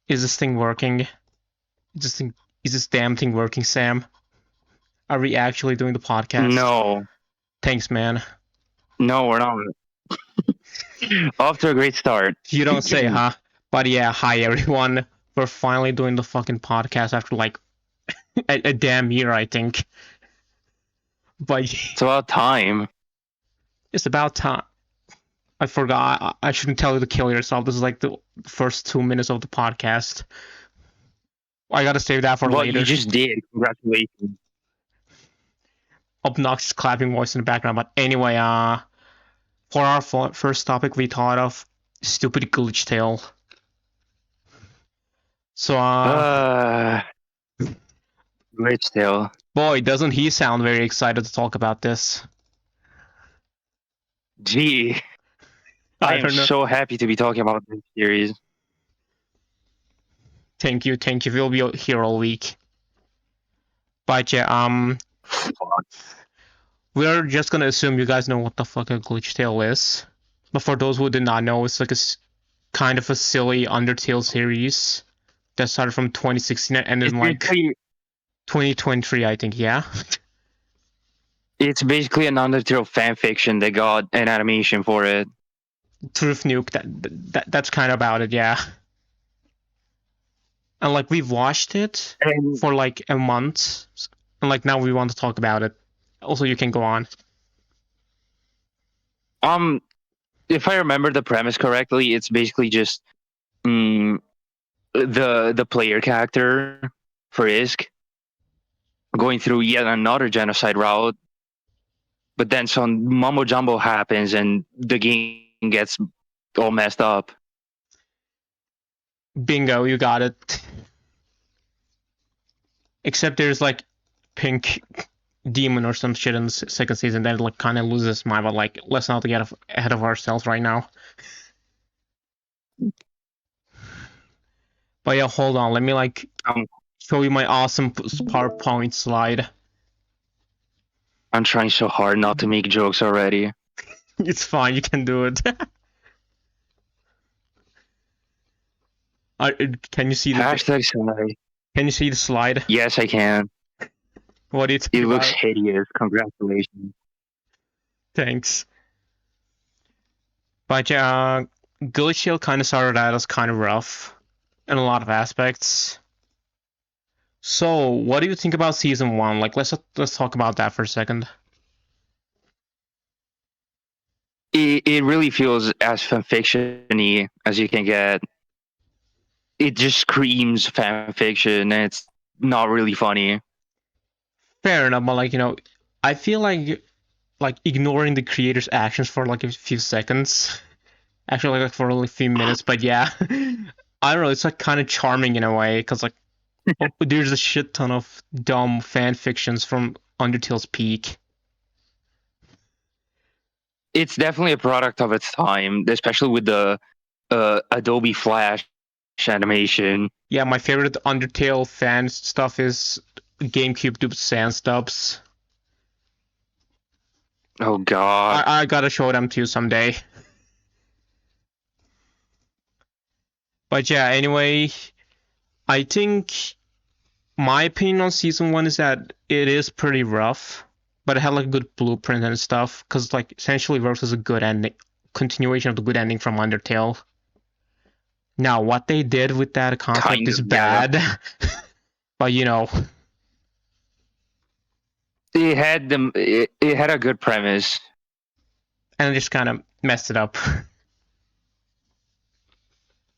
Is this thing working? Is this damn thing working, Sam? Are we actually doing the podcast? No, Thanks, man. no, we're not. Off to a great start. You don't say, huh? But yeah, hi everyone. We're finally doing the fucking podcast after like a damn year, I think. But It's about time. it's about time. I forgot. I shouldn't tell you to kill yourself. This is like the first 2 minutes of the podcast. I gotta save that for Well, later. you just did. Congratulations. Obnoxious clapping voice in the background. But anyway, for our first topic, we thought of stupid Glitchtale. So, Glitchtale. boy, doesn't he sound very excited to talk about this? Gee, I I am don't know. so happy to be talking about this series. Thank you. We'll be here all week. But yeah, Fuck. we're just gonna assume you guys know what the fuck a Glitchtale is. But for those who did not know, it's like kind of a silly Undertale series that started from 2016 and ended It's in like basically, 2023, I think. Yeah. it's basically an Undertale fan fiction that got an animation for it. Truth Nuke. That's kind of about it. Yeah. And like we've watched it And for like a month, and like now we want to talk about it. Also, you can go on. if I remember the premise correctly, it's basically just mm, the player character Frisk going through yet another genocide route, but then some mumbo jumbo happens and the game gets all messed up. Bingo, you got it. Except there's like pink demon or some shit in the second season that like kind of loses my. But like, let's not get ahead of ourselves right now. But yeah, hold on. Let me like Um, show you my awesome PowerPoint slide. I'm trying so hard not to make jokes already. It's fine. You can do it. Can you see the Hashtag sorry. Can you see the slide? Yes, I can. What do you think It about looks it? hideous. Congratulations. Thanks. But Glitchtale kind of started out as kind of rough in a lot of aspects. So, what do you think about season one? Like, let's talk about that for a second. It really feels as fanfiction-y as you can get. It just screams fanfiction, and it's not really funny. Fair enough, but like I feel like ignoring the creator's actions for like a few seconds, actually like for only a few minutes. But yeah, I don't know. It's like kind of charming in a way because like there's a shit ton of dumb fan fictions from Undertale's peak. It's definitely a product of its time, especially with the Adobe Flash animation. Yeah, my favorite Undertale fan stuff is GameCube Duped Sand Stubs. Oh God. I gotta show them to you someday. But yeah, anyway, I think my opinion on season one is that it is pretty rough, but it had like a good blueprint and stuff, because like essentially works as a good ending, continuation of the good ending from Undertale. Now, what they did with that concept Kind is of, yeah. bad, but It had a good premise. and just kind of messed it up.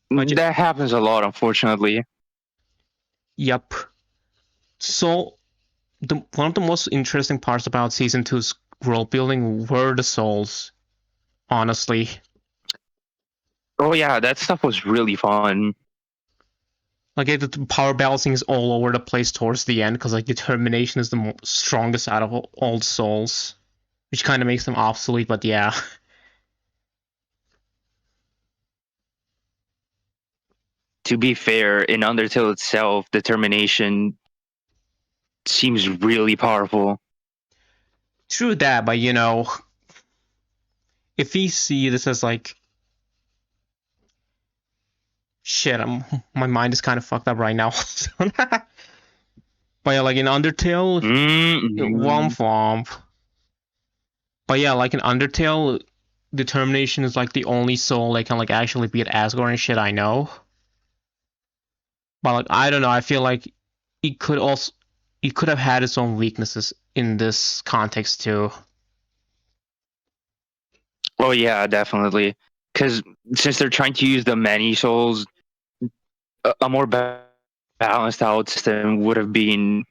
But That happens a lot, unfortunately. yep. So one of the most interesting parts about season two's world building were the souls. Honestly, Oh yeah, that stuff was really fun. like the power balancing is all over the place towards the end because like determination is the strongest out of all the souls, which kind of makes them obsolete. But yeah, To be fair, in Undertale itself, determination seems really powerful. true that. But if we see this as like Shit, my mind is kind of fucked up right now. But yeah, like in Undertale, womp Mm-hmm. womp. But yeah, like in Undertale, determination is like the only soul that can like actually beat Asgore and shit I know. But like I don't know, I feel like it could also it could have had its own weaknesses in this context too. Oh yeah, definitely. Because since they're trying to use the many souls, a more balanced out system would have been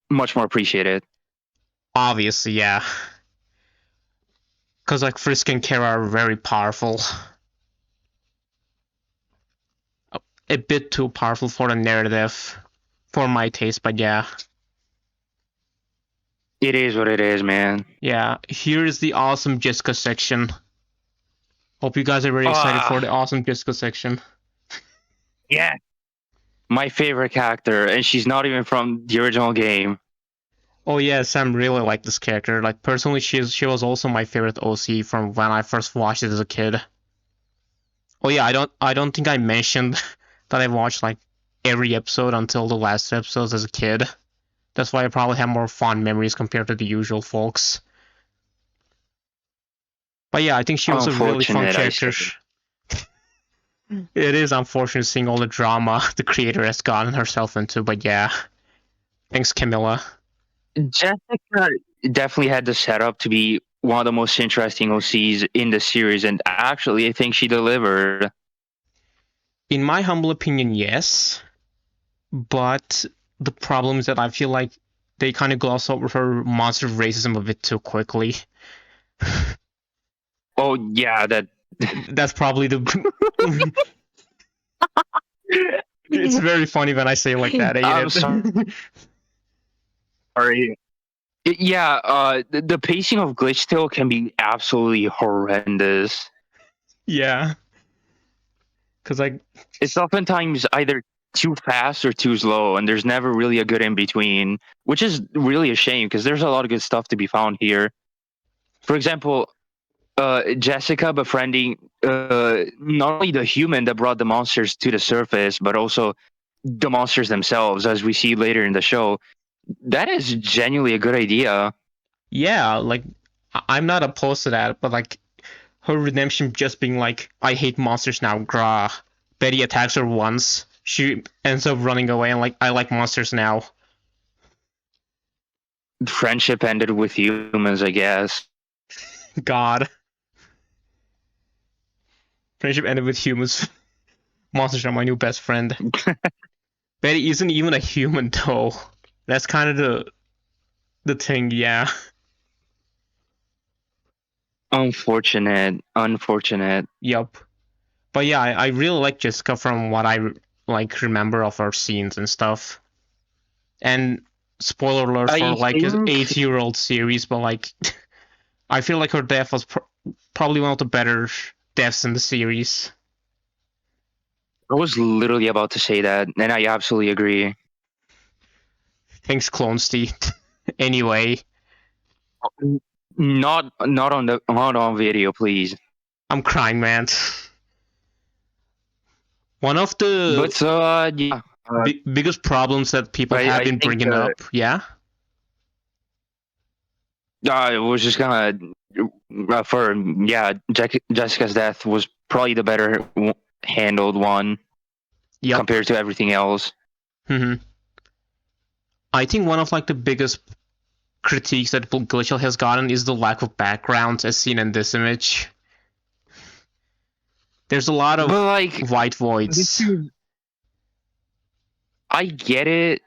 much more appreciated. Obviously, yeah. Because like Frisk and Kara are very powerful. A bit too powerful for the narrative, for my taste, but yeah. It is what it is, man. Yeah, here is the awesome Jessica section. Hope you guys are very excited for the Ah, awesome Jessica section. yeah. My favorite character, and she's not even from the original game. Oh yeah, Sam really liked this character. Like personally, she was also my favorite OC from when I first watched it as a kid. Oh yeah, I don't think I mentioned that I watched like every episode until the last episodes as a kid. That's why I probably have more fond memories compared to the usual folks. But yeah, I think she was a really fun Unfortunate, I character. say. It is unfortunate seeing all the drama the creator has gotten herself into, but yeah. Thanks, Camilla. Jessica definitely had the setup to be one of the most interesting OCs in the series, and actually, I think she delivered. In my humble opinion, yes. But the problem is that I feel like they kind of gloss over her monster racism a bit too quickly. Oh yeah, that. That's probably the. It's very funny when I say it like that, ain't I'm it? sorry. Yeah, the pacing of Glitchtale can be absolutely horrendous. Yeah, because like, It's oftentimes either too fast or too slow, and there's never really a good in between, which is really a shame because there's a lot of good stuff to be found here. For example, Jessica befriending not only the human that brought the monsters to the surface, but also the monsters themselves, as we see later in the show. That is genuinely a good idea. yeah, like I'm not opposed to that, but like her redemption just being like, I hate monsters now, grah. Betty attacks her once, she ends up running away, and like, I like monsters now. Friendship ended with humans, I guess. God, friendship ended with humans. Monsters are my new best friend. Betty isn't even a human though. That's kind of the thing, yeah. Unfortunate, unfortunate. Yup. But yeah, I really like Jessica from what I like remember of her scenes and stuff. And spoiler alert for I like his think 8-year-old series, but like I feel like her death was probably one of the better deaths in the series. I was literally about to say that, and I absolutely agree. Thanks, Clone Steve. Anyway, Not on video, please. I'm crying, man. One of the But yeah, biggest problems that people have I been think bringing up, yeah. I was just gonna for yeah, Jessica's death was probably the better handled one Yup. compared to everything else. Hmm. I think one of like the biggest critiques that Glitchtale has gotten is the lack of background as seen in this image. There's a lot But of like white this voids. series, I get it.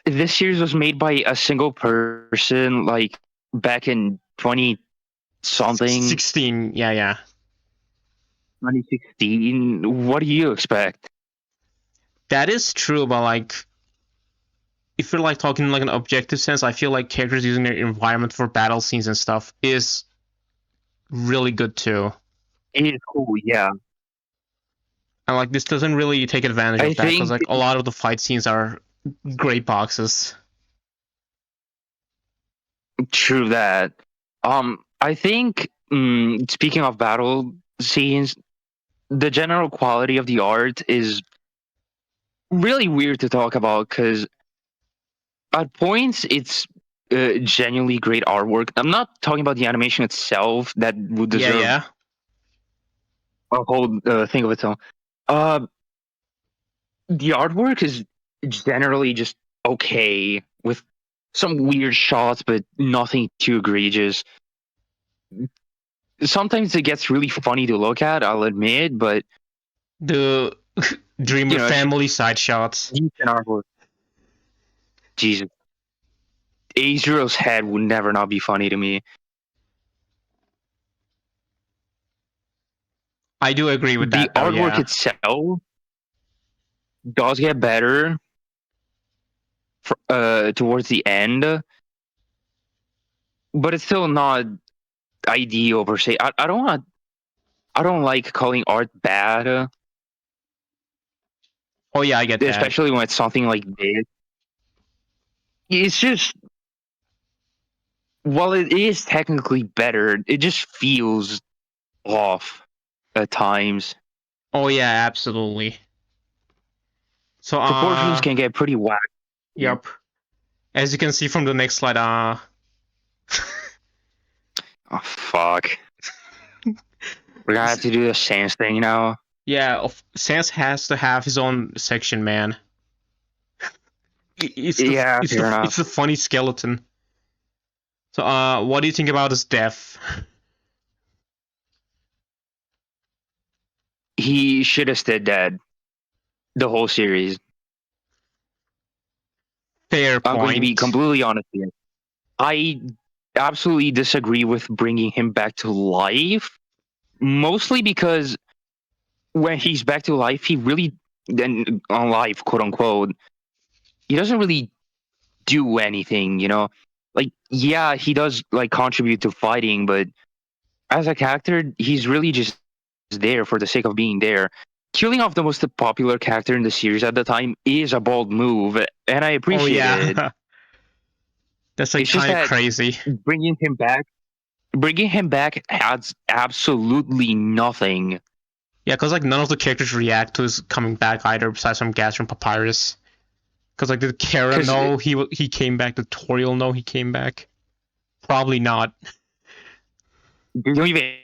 This series was made by a single person, like back in 20 something, 16, yeah, yeah. 2016. What do you expect? That is true, but like, if you're like talking in like an objective sense, I feel like characters using their environment for battle scenes and stuff is really good too. It is cool, yeah. And like, this doesn't really take advantage I of that because think like a lot of the fight scenes are great boxes. true that. I think speaking of battle scenes, the general quality of the art is really weird to talk about because at points it's genuinely great artwork. I'm not talking about the animation itself that would Yeah, deserve yeah. a whole thing of its own. Uh, the artwork is generally just okay with some weird shots, but nothing too egregious. Sometimes it gets really funny to look at, I'll admit, but The Dreamer it's family side shots. decent artwork. Jesus, Azero's head would never not be funny to me. I do agree with The that though, artwork yeah. itself does get better towards the end, but it's still not ideal per se. I don't want. I don't like calling art bad, Oh yeah, I get that. especially when it's something like this. It's just while it is technically better, it just feels off at times. Oh yeah, absolutely. So Proportions can get pretty whack. yep. As you can see from the next slide, Oh fuck! We're gonna have to do the Sans thing now. yeah, Sans has to have his own section, man. It's the Yeah, it's fair the it's enough. the funny skeleton. So what do you think about his death? He should have stayed dead the whole series. Fair I'm going to be point. completely honest here. I absolutely disagree with bringing him back to life, mostly because when he's back to life, he really then on life, quote unquote, he doesn't really do anything, you know? Like, yeah, he does like contribute to fighting, but as a character, he's really just there for the sake of being there. Killing off the most popular character in the series at the time is a bold move, and I Oh appreciate it. yeah, that's like It's just kind of that crazy. bringing him back, bringing him back adds absolutely nothing. Yeah, because like none of the characters react to his coming back either, besides from Gas and Papyrus. Because like did Kara Because know he came back? Did Toriel know he came back? Probably not. you don't even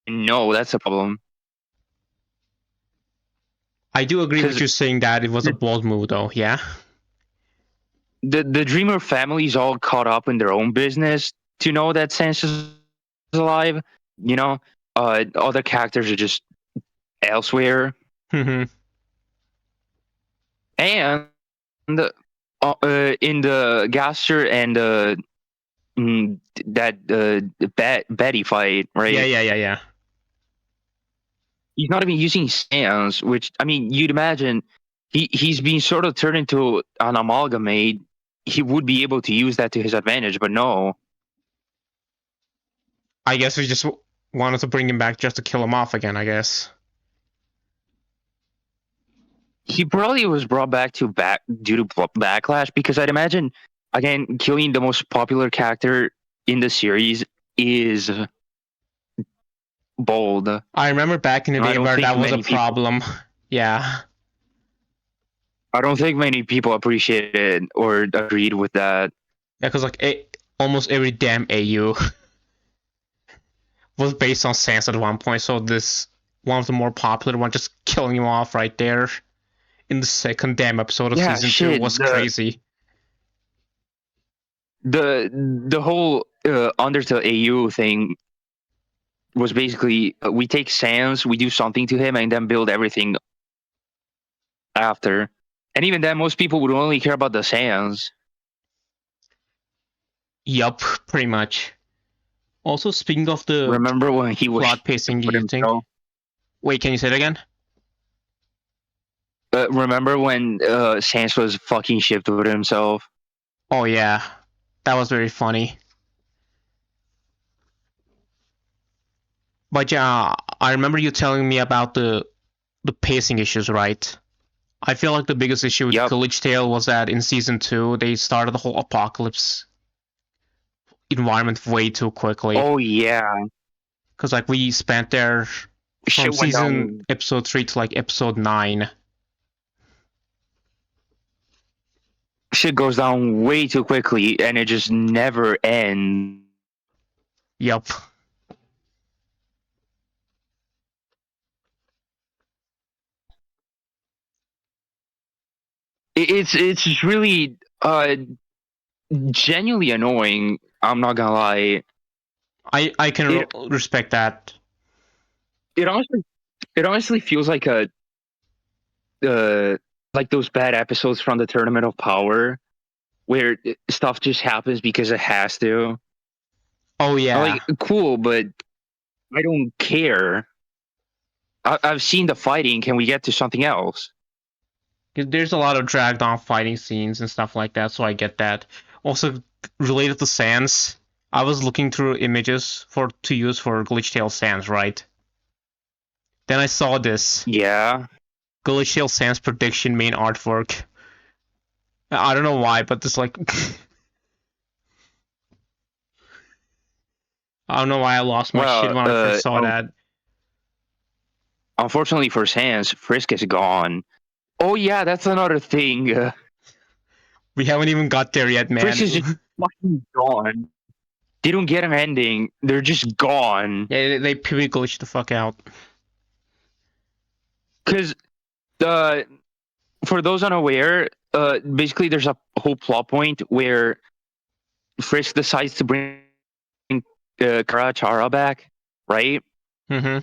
know that's a problem. I do agree with Because you saying that it was a bold move, though. Yeah. the Dreamer family's all caught up in their own business to know that Sans is alive. You know, other characters are just elsewhere, Hmm. and in the Gaster and that Betty fight, Yeah, right? yeah, yeah, yeah. He's not even using Sans, which I mean, you'd imagine he's being sort of turned into an amalgamate. He would be able to use that to his advantage, but no. I guess we just wanted to bring him back just to kill him off again. I guess. He probably was brought back to back due to backlash because I'd imagine again killing the most popular character in the series is bold. I remember back in the I day don't where think that was a many people. problem. Yeah. I don't think many people appreciated or agreed with that. Yeah, because like almost every damn AU was based on Sans at one point. So this one of the more popular one, just killing him off right there in the second damn episode of Yeah, season two shit. was crazy. The whole Undertale AU thing was basically we take Sans, we do something to him, and then build everything after. And even then, most people would only care about the Sans. Yup, pretty much. Also, speaking of the Remember when he was plot pacing, with you think? himself? Wait, can you say it again? Remember when Sans was fucking shipped with himself? Oh yeah, that was very funny. But yeah, I remember you telling me about the pacing issues, right? I feel like the biggest issue with Yep. Glitchtale was that in season two they started the whole apocalypse environment way too quickly. Oh yeah, Because like we spent there from shit went season down. episode 3 to like episode 9. shit goes down way too quickly, and it just never ends. Yup. It's just really genuinely annoying. I'm not gonna lie. I can It respect that. it honestly it honestly feels like a like those bad episodes from the Tournament of Power where stuff just happens because it has to. Oh I'm yeah. like, cool, but I don't care. I've seen the fighting. Can we get to something else? 'Cause there's a lot of dragged on fighting scenes and stuff like that, so I get that. Also, related to Sans, I was looking through images to use for Glitchtale Sans, right? Then I saw this Yeah. Glitchtale Sans prediction main artwork. I don't know why, but this like I don't know why I lost my shit Well, when I first saw that. unfortunately for Sans, Frisk is gone. Oh yeah, that's another thing. We haven't even got there yet, Frisk is man. just fucking gone. They don't get an ending. They're just gone. Yeah, they pivot glitch the fuck out. Because for those unaware, basically there's a whole plot point where Frisk decides to bring Kara Chara back, right? Mm-hmm.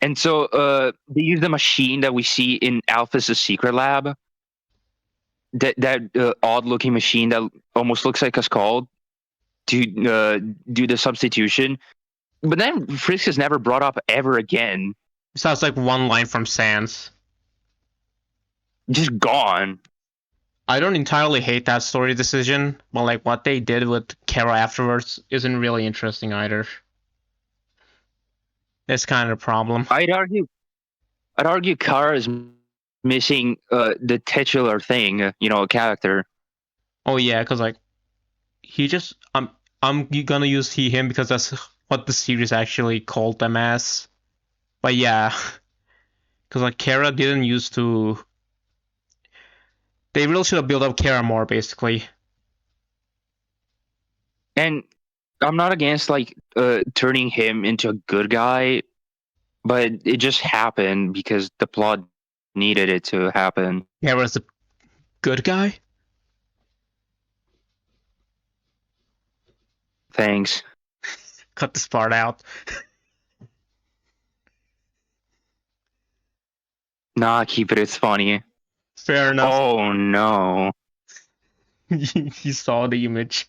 And so they use the machine that we see in Alpha's secret lab. That odd looking machine that almost looks like a skull to do the substitution. But then Frisk is never brought up ever again. Sounds like one line from Sans. Just gone. I don't entirely hate that story decision, but like what they did with Kara afterwards isn't really interesting either. That's kind of a problem. I'd argue Kara is missing the titular thing, a character. Oh yeah, because like he just I'm gonna use him because that's what the series actually called them as. But yeah, because like Kara didn't used to. They really should have built up Kara more, basically. And I'm not against like turning him into a good guy, but it just happened because the plot needed it to happen. Kara's a good guy. Thanks. Cut this part out. Nah, keep it. It's funny. Fair enough. Oh no. He saw the image.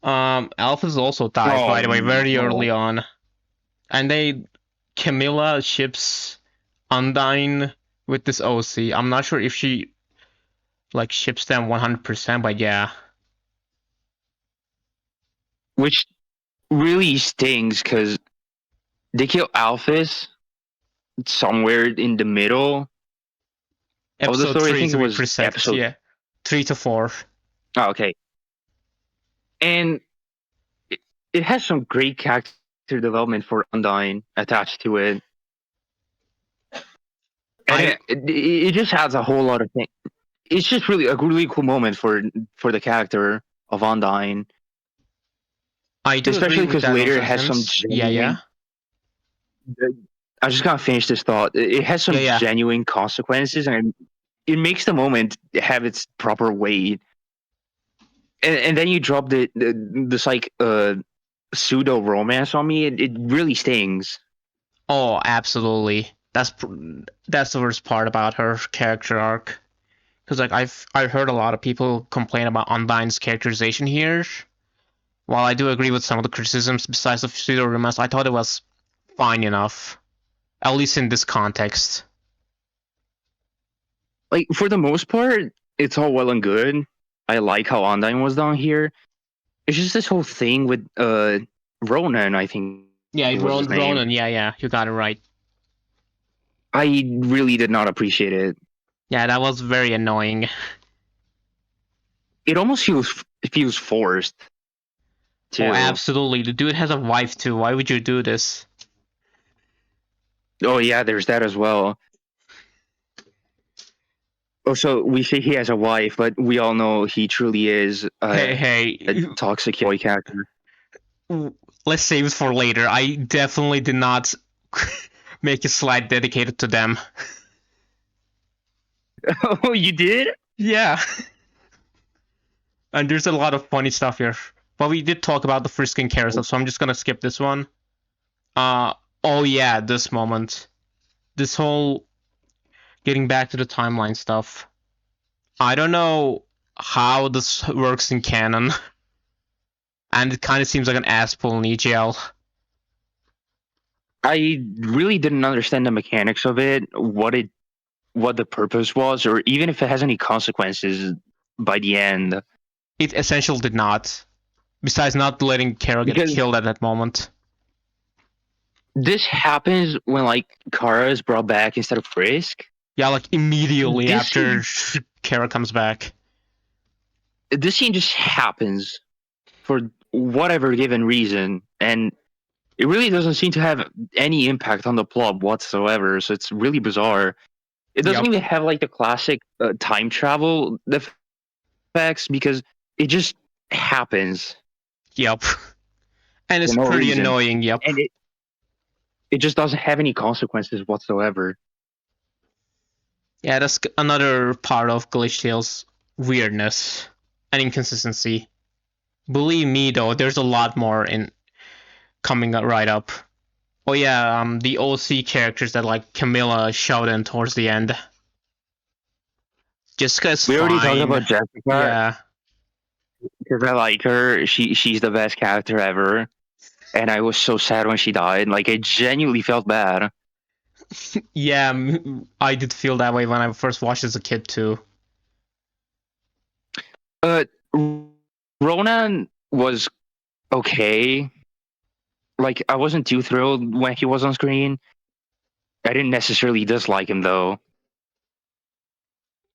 Alpha's also died, Oh by the way, very no. early on. And Camilla ships Undyne with this OC. I'm not sure if she like ships them 100%, but yeah. Which really stings because they kill Alphys somewhere in the middle of the Episode story. I 3 think it to be was precise, episode. yeah. 3 to 4. Oh, okay. And it has some great character development for Undyne attached to it. And it just has a whole lot of things. It's just really a really cool moment for the character of Undyne, I do agree especially with because that later it has some assessment. Yeah, yeah. genuine. I just gotta finish this thought. It has Yeah, some yeah. genuine consequences, and it makes the moment have its proper weight. And then you drop this like pseudo romance on me. It really stings. Oh, absolutely. That's the worst part about her character arc. Because like I've heard a lot of people complain about Undyne's characterization here. While I do agree with some of the criticisms besides the pseudo romance, I thought it was fine enough, at least in this context. Like for the most part, it's all well and good. I like how Undyne was done here. It's just this whole thing with Ronan, I think Yeah, was his name. Ronan. Yeah, yeah, you got it right. I really did not appreciate it. Yeah, that was very annoying. It almost feels forced Oh, too. absolutely. The dude has a wife too. Why would you do this? Oh yeah, there's that as well. Oh, so we say he has a wife, but we all know he truly is Hey, a hey, toxic boy character. let's save it for later. I definitely did not make a slide dedicated to them. Oh, you did? Yeah, and there's a lot of funny stuff here. But we did talk about the frisk and carousel, so I'm just gonna skip this one. Uh, oh yeah, this moment. This whole getting back to the timeline stuff. I don't know how this works in canon, and it kind of seems like an ass pull in EGL. I really didn't understand the mechanics of it, what the purpose was, or even if it has any consequences by the end. It essentially did not, besides not letting Kara get Because killed at that moment. this happens when like Kara is brought back instead of Frisk. Yeah, like immediately This after scene, Kara comes back. this scene just happens for whatever given reason, and it really doesn't seem to have any impact on the plot whatsoever. So it's really bizarre. It doesn't Yep, even have like the classic time travel effects because it just happens yep. And for it's no pretty reason, annoying, yep. and it just doesn't have any consequences whatsoever. Yeah, that's another part of Glitchtale's weirdness and inconsistency. Believe me, though, there's a lot more in coming right up. Oh yeah, the OC characters that like Camilla showed in towards the end. Jessica's We already talked fine. about Jessica Yeah. because I like her. She's the best character ever, and I was so sad when she died. Like I genuinely felt bad. Yeah, I did feel that way when I first watched as a kid too. Uh, Ronan was okay. Like I wasn't too thrilled when he was on screen. I didn't necessarily dislike him though.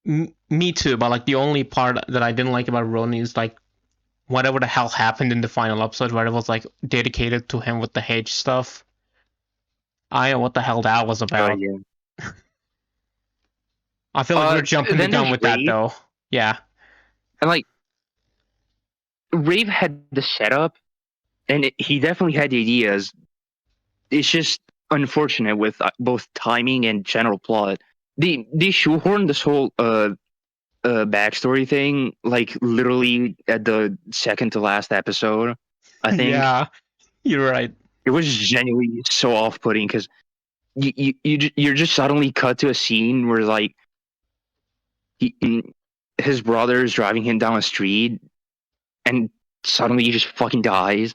Me too, but like the only part that I didn't like about Ronan is like whatever the hell happened in the final episode where it was like dedicated to him with the H stuff. I don't know what the hell that was about. Yeah. I feel like we're jumping the Then gun there's with that Rafe, though. Yeah. and like Rafe had the setup, and he definitely had the ideas. It's just unfortunate with both timing and general plot. They shoehorned this whole backstory thing like literally at the second to last episode. I think Yeah, you're right. it was genuinely so off-putting because you're just suddenly cut to a scene where like he, his brother is driving him down a street and suddenly he just fucking dies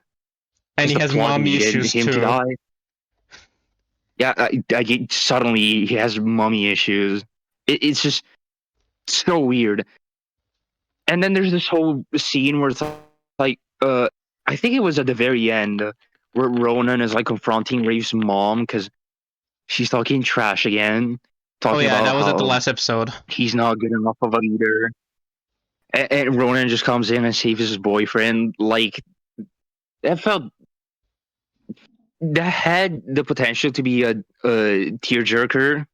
And because he the has plot mommy needed issues him to too. die. Yeah, suddenly he has mommy issues. It's just so weird. And then there's this whole scene where it's like, I think it was at the very end where Ronan is like confronting Rafe's mom because she's talking trash again, Oh talking yeah, about that was at the how last episode. he's not good enough of a leader. And Ronan just comes in and saves his boyfriend. Like that felt that had the potential to be a tearjerker,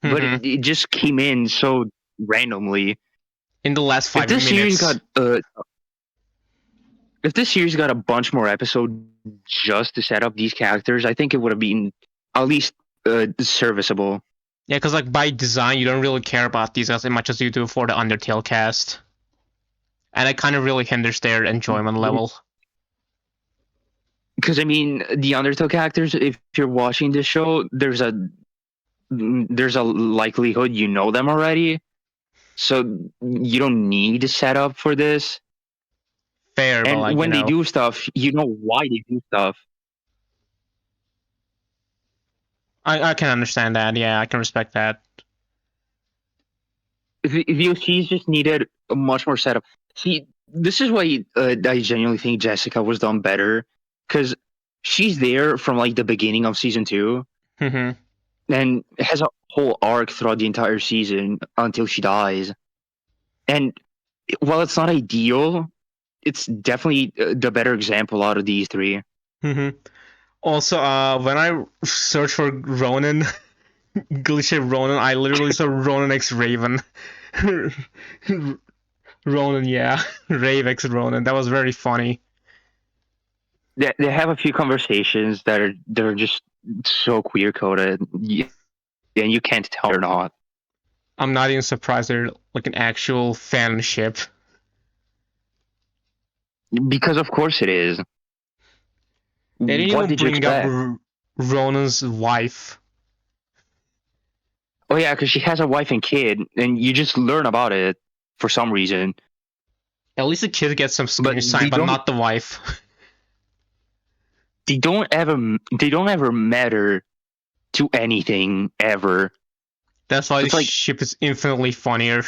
but Hmm. it just came in so randomly. In the last If five this series minutes. got uh, if this series got a bunch more episodes just to set up these characters, I think it would have been at least serviceable. Yeah, because like by design, you don't really care about these as much as you do for the Undertale cast, and it kind of really hinders their enjoyment level. Because I mean, the Undertale characters, if you're watching this show, there's a likelihood you know them already, so you don't need to set up for this. Fair, but And like when they do stuff, you know why they do stuff. I can understand that. Yeah, I can respect that. The OCs just needed a much more setup. See, this is why I genuinely think Jessica was done better because she's there from like the beginning of season two Hmm. and has a whole arc throughout the entire season until she dies. And while it's not ideal, it's definitely the better example out of these three. Hmm. Also, when I search for Ronan, Glitchtale Ronan, I literally saw Ronan X Raven. Ronan, yeah. Ravex Ronan. That was very funny. They have a few conversations that are just so queer coded, and you can't tell they're not. I'm not even surprised they're like an actual fanship. Because of course it is. They didn't What even did you bring up expect? Ronan's wife. Oh yeah, because she has a wife and kid, and you just learn about it for some reason. At least the kid gets some But screen time, but not the wife. they don't ever matter to anything ever. That's why So the it's like, ship is infinitely funnier.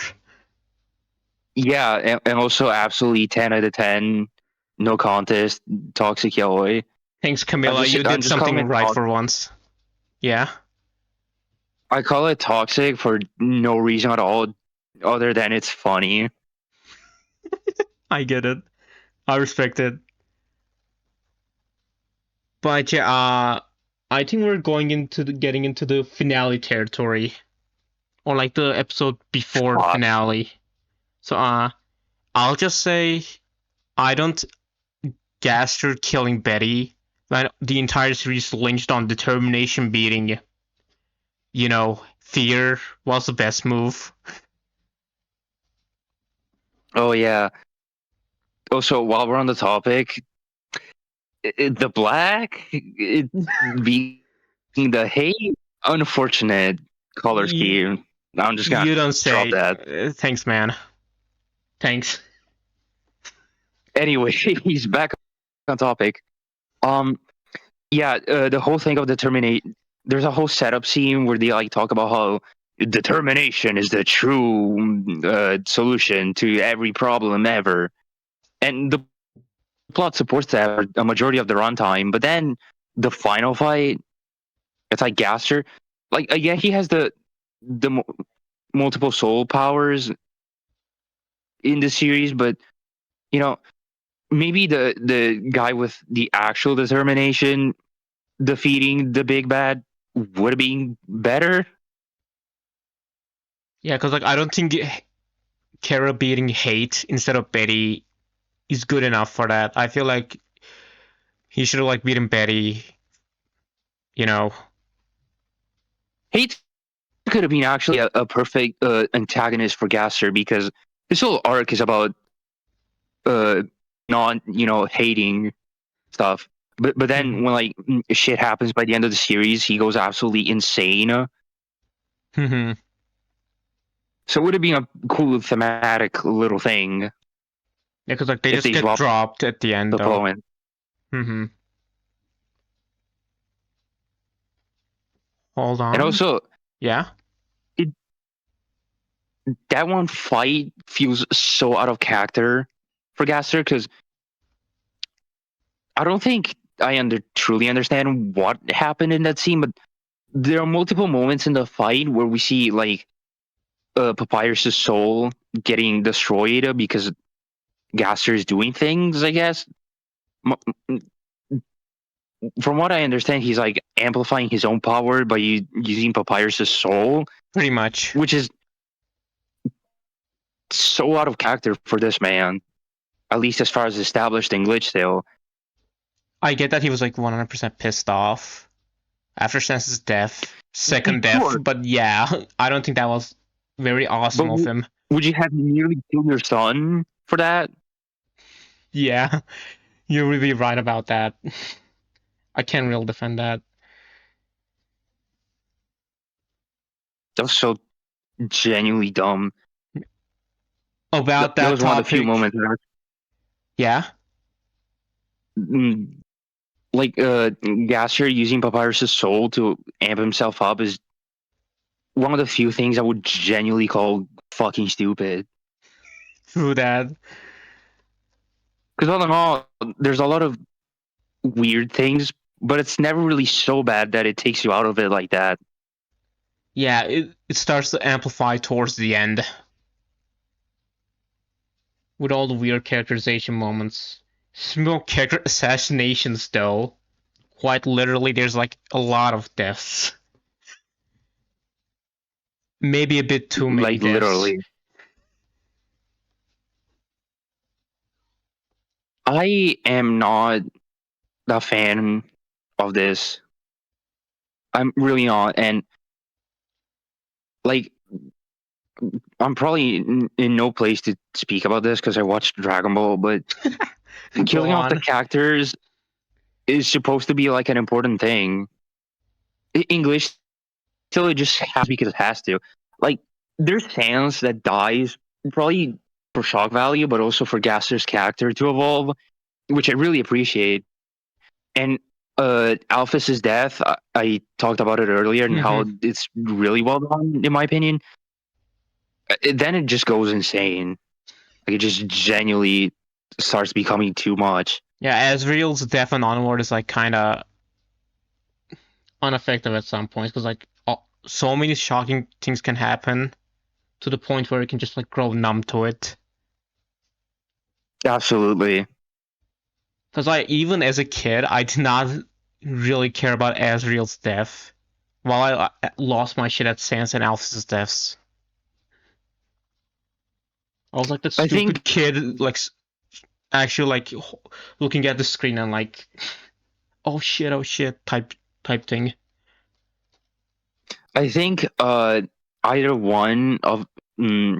yeah, and also absolutely 10 out of 10, no contest, toxic yaoi. Thanks, Camilla. You I'm did just calling something it right for once. Yeah, I call it toxic for no reason at all, other than it's funny. I get it. I respect it. But yeah, I think we're going into getting into the finale territory, or like the episode before the Fuck. finale. So I'll just say I don't Gaster killing Betty. When the entire series lynched on determination beating, fear was the best move. Oh yeah. Also, while we're on the topic, the black being the hate, unfortunate color You, scheme. I'm just gonna you don't drop say. that. Thanks, man. Thanks. Anyway, he's back on topic. Um, yeah, the whole thing of determinate. There's a whole setup scene where they like talk about how determination is the true solution to every problem ever, and the plot supports that a majority of the runtime. But then the final fight, it's like Gaster. Like, yeah, he has the multiple soul powers in the series, but you know, maybe the guy with the actual determination defeating the big bad would have been better. Yeah, because like I don't think Kara beating Hate instead of Betty is good enough for that. I feel like he should have like beaten Betty. You know. Hate could have been actually a perfect antagonist for Gaster because this whole arc is about uh not hating stuff. But then when like shit happens by the end of the series, he goes absolutely insane. Hmm. So it would have been a cool thematic little thing Yeah, because like they if just they get swapped dropped at the end the though. poem. Hmm. Hold And on. also, Yeah. it, that one fight feels so out of character for Gaster because I don't think I truly understand what happened in that scene, but there are multiple moments in the fight where we see like Papyrus's soul getting destroyed because Gaster is doing things. I guess from what I understand, he's like amplifying his own power by using Papyrus's soul, Pretty much. which is so out of character for this man. At least as far as established in Glitchtale. I get that he was like 100% pissed off after Sense's death, second death, Sure, but yeah, I don't think that was very but awesome of him. would you have nearly killed your son for that? Yeah, you're really right about that. I can't really defend that. That was so genuinely dumb. About That that was one of the few topic, moments that yeah, mm, like Gaster using Papyrus's soul to amp himself up is one of the few things I would genuinely call fucking stupid. through that. Because all in all, there's a lot of weird things, but it's never really so bad that it takes you out of it like that. Yeah, it starts to amplify towards the end with all the weird characterization moments. Small character assassinations, though. Quite literally, there's like a lot of deaths. Maybe a bit too many Like deaths. literally. I am not a fan of this. I'm really not, and like I'm probably in no place to speak about this because I watched Dragon Ball, but Go killing off the on. characters is supposed to be like an important thing. English till it just has because it has to. Like there's fans that dies probably for shock value, but also for Gaster's character to evolve, which I really appreciate. And Alphys's death, I talked about it earlier and Hmm. how it's really well done in my opinion. Then it just goes insane. Like it just genuinely starts becoming too much. Yeah, Ezreal's death and onward is like kind of ineffective at some points because like so many shocking things can happen to the point where you can just like grow numb to it. Absolutely. Because even as a kid, I did not really care about Ezreal's death, while I lost my shit at Sans and Alphys' deaths. I was like that I stupid think kid, like actually like looking at the screen and like, oh shit, type thing. I think either one of mm,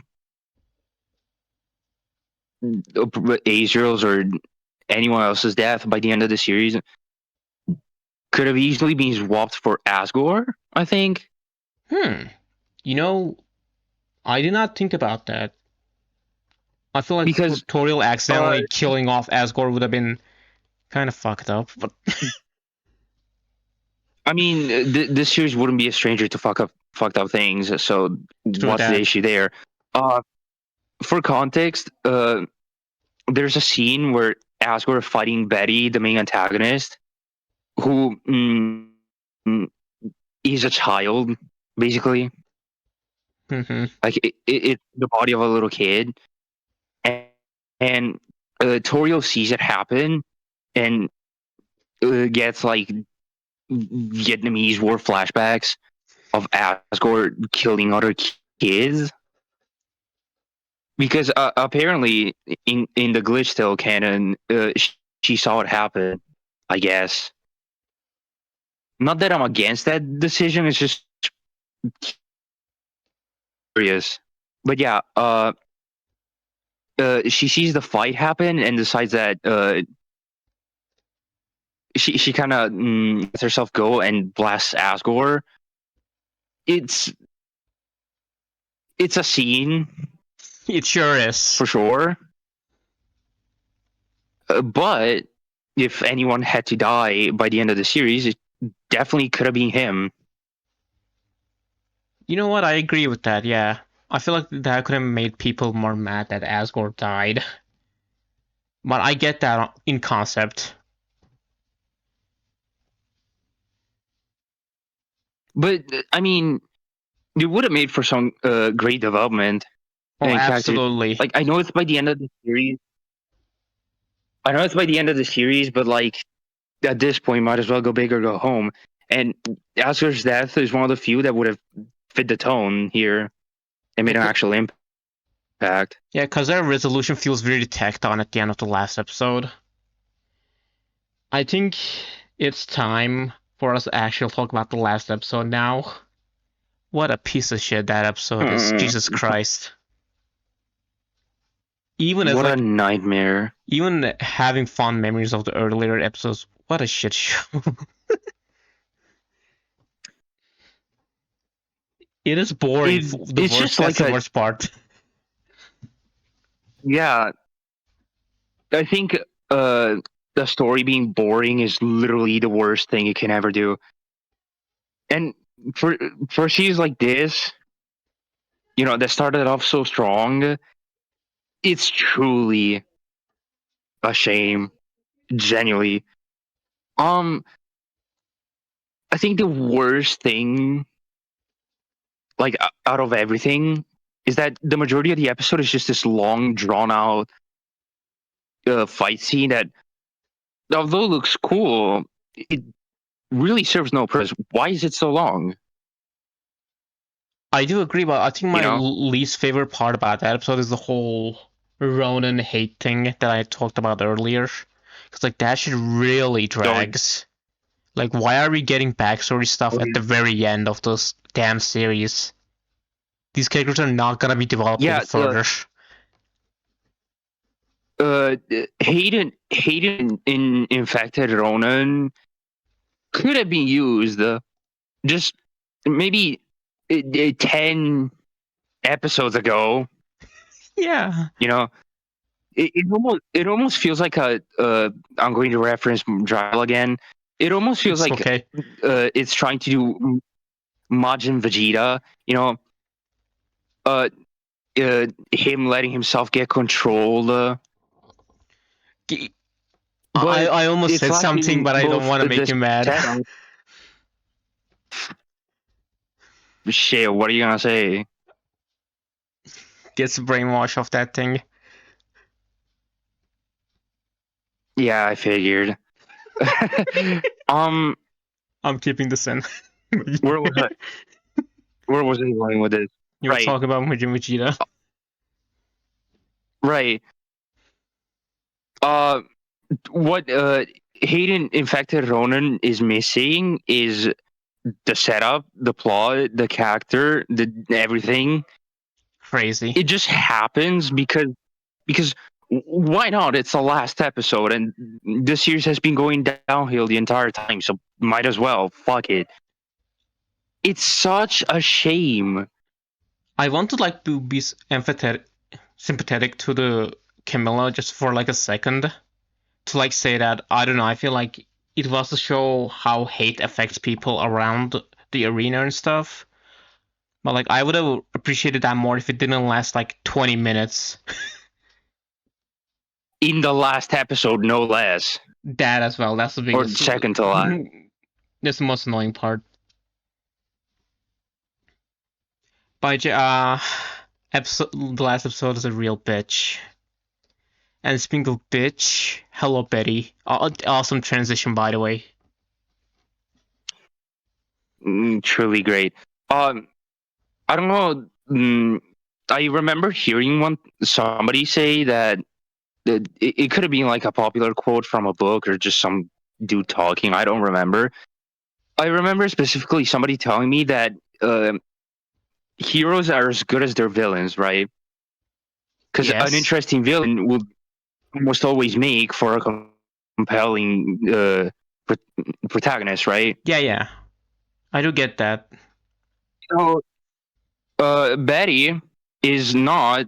Azrael's or anyone else's death by the end of the series could have easily been swapped for Asgore, I think. Hmm. You know, I did not think about that. I feel like Because Toriel uh accidentally killing off Asgore would have been kind of fucked up, but I mean this series wouldn't be a stranger to fucked up things, so through what's the that. issue there? Uh for context, there's a scene where Asgore fighting Betty, the main antagonist, who is a child, basically. Hmm. Like it's the body of a little kid, and, and Torio sees it happen and gets like Vietnamese war flashbacks of Asgore killing other kids because apparently in the Glitchtale canon, she saw it happen. I guess not that I'm against that decision. It's just curious, but yeah. She sees the fight happen and decides that she kind of lets herself go and blasts Asgore. It's it's a scene It sure is. for sure, but if anyone had to die by the end of the series, it definitely could have been him. You know what? I agree with that. Yeah, I feel like that could have made people more mad that Asgore died, but I get that in concept. But I mean, it would have made for some great development Oh, and character. absolutely. Like I know it's by the end of the series. I know it's by the end of the series, but like at this point, might as well go big or go home. And Asgore's death is one of the few that would have fit the tone here and made an actual impact. Yeah, because their resolution feels very tacked on at the end of the last episode. I think it's time for us to actually talk about the last episode now. What a piece of shit that episode is. Mm, Jesus Christ. Even as what a like nightmare. even having fond memories of the earlier episodes, what a shit show. It is boring. The It's worst. just That's like the a worst part. yeah. I think uh the story being boring is literally the worst thing you can ever do. And for for series like this, that started off so strong, it's truly a shame. Genuinely. Um, I think the worst thing, like out of everything, is that the majority of the episode is just this long, drawn out fight scene that, although it looks cool, it really serves no purpose. Why is it so long? I do agree, but I think You my know? least favorite part about that episode is the whole. Ronin hate thing that I talked about earlier. Because like that shit really So, drags. Like, why are we getting backstory stuff at the very end of this damn series? These characters are not gonna be developed any yeah, further. uh, Hayden in infected Ronan could have been used just maybe 10 episodes ago. Yeah, You know, it almost feels like a I'm going to reference Dryle again. It almost feels it's like okay. it's trying to do Majin Vegeta. Uh, him letting himself get controlled. I But I almost it's said something, lacking but I don't both want to make the you mad. setup. Shit, what are you gonna say? Gets brainwashed off that thing. Yeah, I figured. um, I'm keeping this in. where was I? Where was I going with this? You were Right, talking about Majin Vegeta. right. Uh, what Hayden infected Ronan is missing is the setup, the plot, the character, the everything. Crazy. It just happens because why not? It's the last episode, and this series has been going downhill the entire time, so might as well. Fuck it. It's such a shame. I want to like to be sympathetic to the Camilla just for like a second. To like say that I don't know. I feel like it was to show how hate affects people around the arena and stuff. But like I would have appreciated that more if it didn't last like 20 minutes. In the last episode, no less, That as well. That's the or biggest. second to last. That's the most annoying part. But the last episode is a real bitch. And speaking of bitch, hello Betty. Awesome transition, by the way. Truly great. Um, I don't know. I remember hearing somebody say that it could have been like a popular quote from a book or just some dude talking. I don't remember. I remember specifically somebody telling me that heroes are as good as their villains, right? Because an Yes. interesting villain will almost always make for a compelling protagonist, right? Yeah, yeah. I do get that. So Betty is not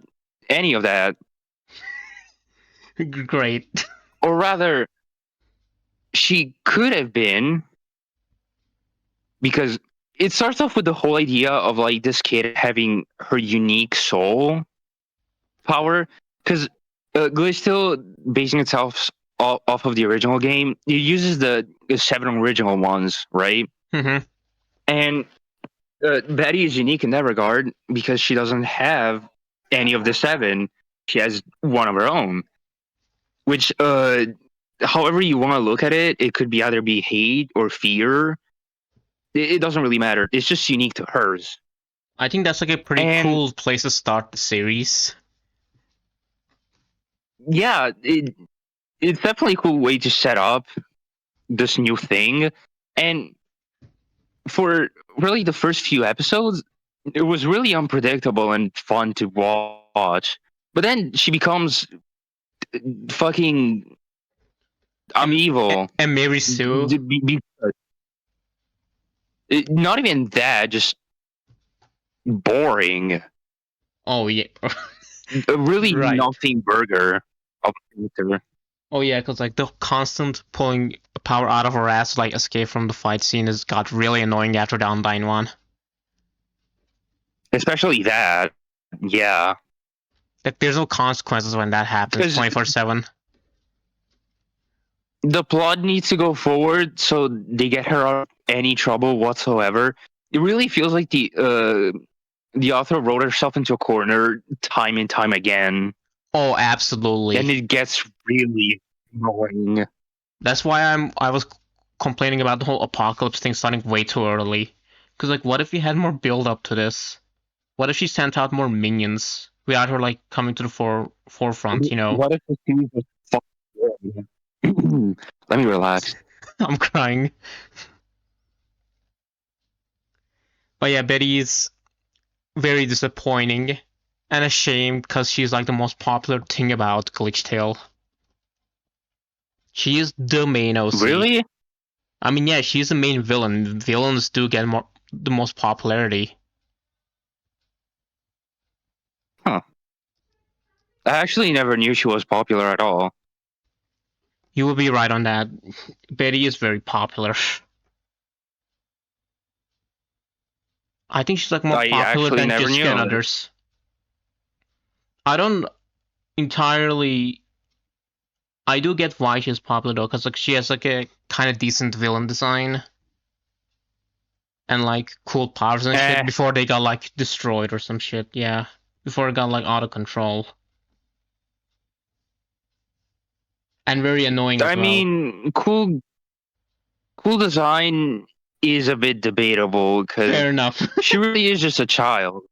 any of that, Great. or rather, she could have been, because it starts off with the whole idea of like this kid having her unique soul power. Because Glitchtale, basing itself off of the original game, it uses the 7 original ones, right? Mm-hmm. And Betty is unique in that regard because she doesn't have any of the 7. She has one of her own, which, however you want to look at it, it could be either be hate or fear. It doesn't really matter. It's just unique to hers. I think that's like a pretty And cool place to start the series. yeah, it's definitely a cool way to set up this new thing. And for really the first few episodes, it was really unpredictable and fun to watch. But then she becomes fucking I'm And evil. and Mary Sue. Not even that, just boring. Oh yeah. A really Right. nothing burger of a character. Oh yeah, because like the constant pulling power out of her ass to like escape from the fight scene has got really annoying after the Undyne one. Especially that. Yeah. Like there's no consequences when that happens Because 24/7. the plot needs to go forward so they get her out of any trouble whatsoever. It really feels like the author wrote herself into a corner time and time again, Oh, and absolutely. it gets really annoying. That's why I was complaining about the whole apocalypse thing starting way too early. Cause like what if we had more build up to this? What if she sent out more minions without her like coming to the forefront. What if the series was fucking Let me relax. I'm crying. But yeah, Betty is very disappointing and a shame because she's like the most popular thing about Glitchtale. She is the main OC. Really? I mean, yeah, she's the main villain. Villains do get the most popularity. Huh. I actually never knew she was popular at all. You will be right on that. Betty is very popular. I think she's like more I popular actually than never Jessica and knew. others. I don't entirely. I do get why she's popular though, because like she has like a kind of decent villain design and like cool powers and shit Eh, before they got like destroyed or some shit. Yeah, before it got like out of control and very annoying as I well. mean, cool design is a bit debatable because Fair enough. she really is just a child.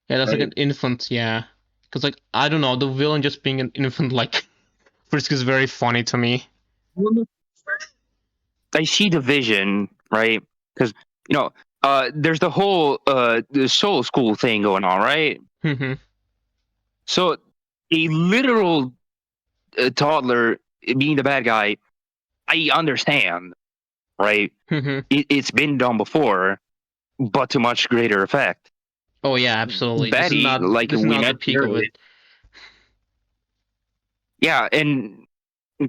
Yeah, that's like Right? an infant. Yeah, because like I don't know, the villain just being an infant like Frisk is very funny to me. I see the vision, right? Because there's the whole the soul school thing going on, right? Mhm. So a literal toddler being the bad guy, I understand, right? Mhm. It's been done before, but to much greater effect. Oh yeah, absolutely. This is Betty, not like this is we not the mentioned peak of earlier, it. yeah, and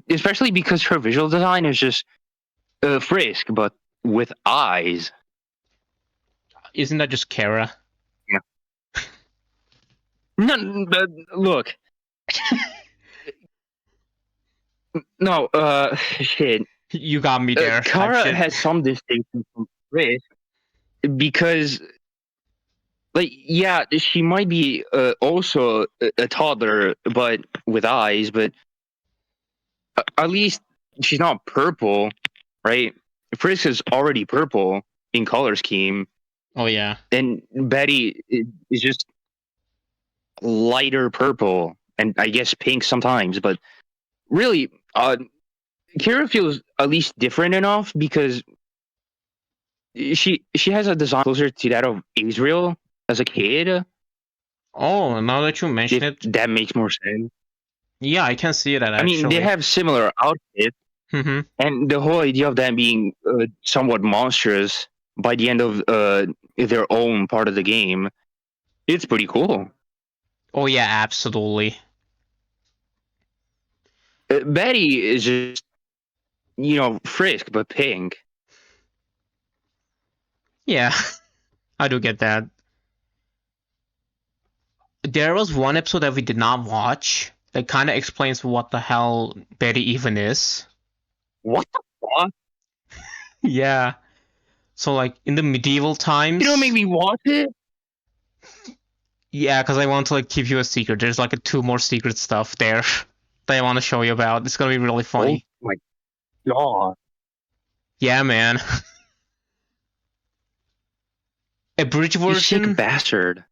especially because her visual design is just Frisk, but with eyes. Isn't that just Kara? Yeah. No, look, no, shit. You got me there, type Kara shit. has some distinction from Frisk because, like, yeah, she might be also a toddler, but with eyes, but at least she's not purple, right? Frisk is already purple in color scheme, Oh yeah. and Betty is just lighter purple, and I guess pink sometimes. But really, Kira feels at least different enough because she has a design closer to that of Israel as a kid. Oh, now that you mention If it, that makes more sense. yeah, I can see that I mean, they actually. have similar outfits, Mhm. and the whole idea of them being somewhat monstrous by the end of their own part of the game, it's pretty cool. Oh yeah, absolutely. Betty is just Frisk but pink. Yeah, I do get that. There was one episode that we did not watch that kind of explains what the hell Betty even is. What the fuck? Yeah. So like in the medieval You don't make times, me watch it. yeah, because I want to like keep you a secret. There's like two more secret stuff there that I want to show you about. It's gonna be really Oh funny. my god! Yeah, man. A bridge You sick version, bastard.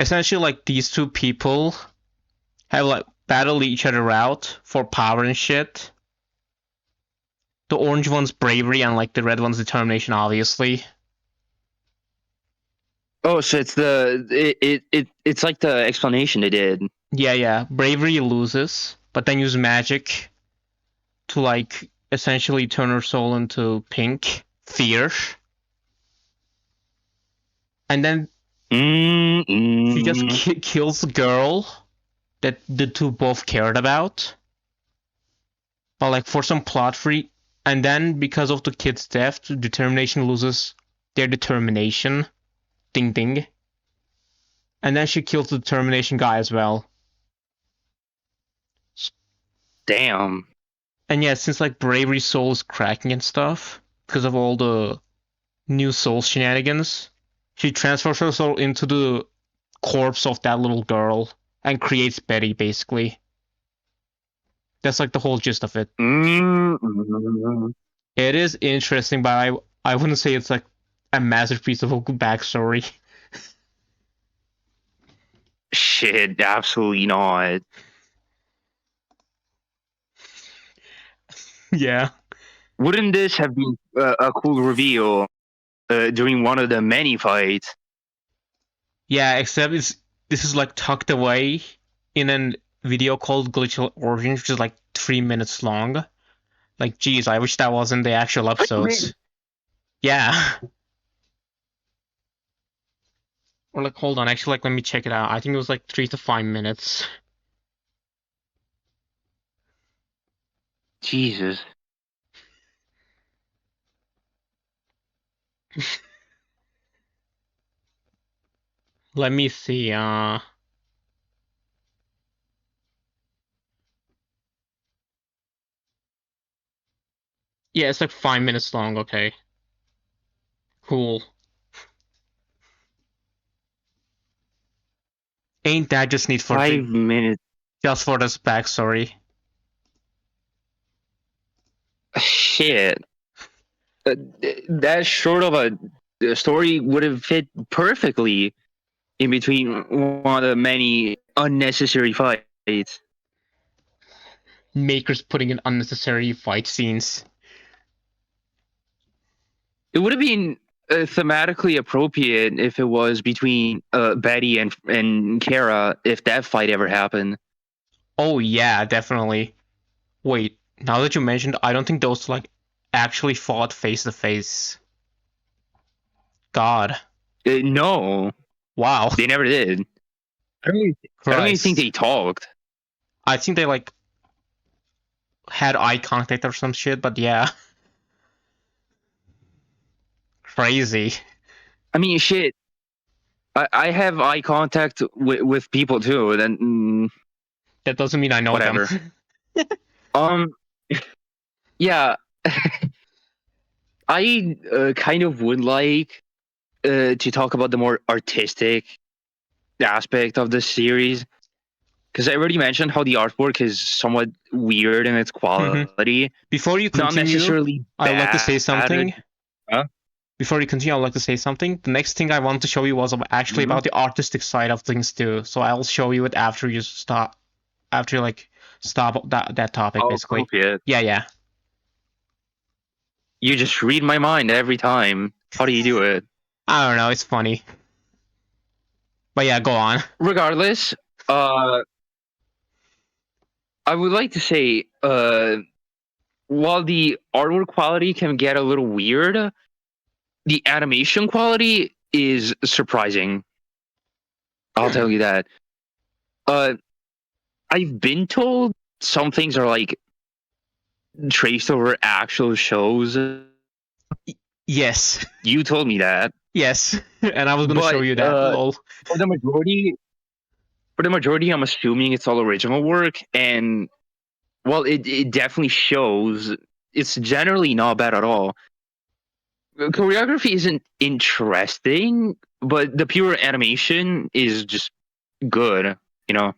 essentially like these two people have like battled each other out for power and shit. The orange one's bravery and like the red one's determination, obviously. Oh, so it's like the explanation they did. Yeah, yeah. Bravery loses, but then use magic to like essentially turn her soul into pink fear, and then she just Mm-mm. kills the girl that the two both cared about, but like for some plot free. And then because of the kid's death, determination loses their determination. Ding ding. And then she kills the determination guy as well. Damn. And yeah, since like bravery soul is cracking and stuff because of all the new soul shenanigans, she transfers her soul into the corpse of that little girl and creates Betty basically. That's like the whole gist of it. Mm-mm. It is interesting, but I wouldn't say it's like a masterpiece of a good backstory. Shit, absolutely not. Yeah. Wouldn't this have been a cool reveal during one of the many fights? Yeah, except this is like tucked away in a video called Glitchtale Origins, which is like 3 minutes long. Like, geez, I wish that wasn't the actual episodes. Yeah. Or like, hold on, actually, like, let me check it out. I think it was like 3 to 5 minutes. Jesus. Let me see. Yeah, it's like 5 minutes long. Okay, cool. Ain't that just neat for 5 minutes. just for this backstory? Shit. That short of a story would have fit perfectly in between one of the many unnecessary fights. Makers putting in unnecessary fight scenes. It would have been thematically appropriate if it was between Betty and Kara if that fight ever happened. Oh yeah, definitely. Wait, now that you mentioned, I don't think those like actually fought face to face. God, No, wow, they never did. I don't even think Christ. they talked. I think they like had eye contact or some shit, but yeah, crazy. I mean, shit. I have eye contact with people too. Then That doesn't mean I know them. whatever. Um, yeah, I kind of would like to talk about the more artistic aspect of the series because I already mentioned how the artwork is somewhat weird in its Mhm. quality, Before you not continue, necessarily I would like to say bad. something. Huh? Before you continue, I would like to say something. The next thing I want to show you was actually Mhm. about the artistic side of things too. So I'll show you it after you stop. After you like stop that topic, Oh, basically. appropriate. Yeah, yeah. You just read my mind every time. How do you do it? I don't know. It's funny. But yeah, go on. Regardless, I would like to say, while the artwork quality can get a little weird, the animation quality is surprising. I'll tell you that. Uh, I've been told some things are like traced over actual shows. Yes. You told me that, Yes. And I was gonna show but you that. Lol. for the majority, I'm assuming it's all original work, and well, it definitely shows. It's generally not bad at all. Choreography isn't interesting, but the pure animation is just good. You know,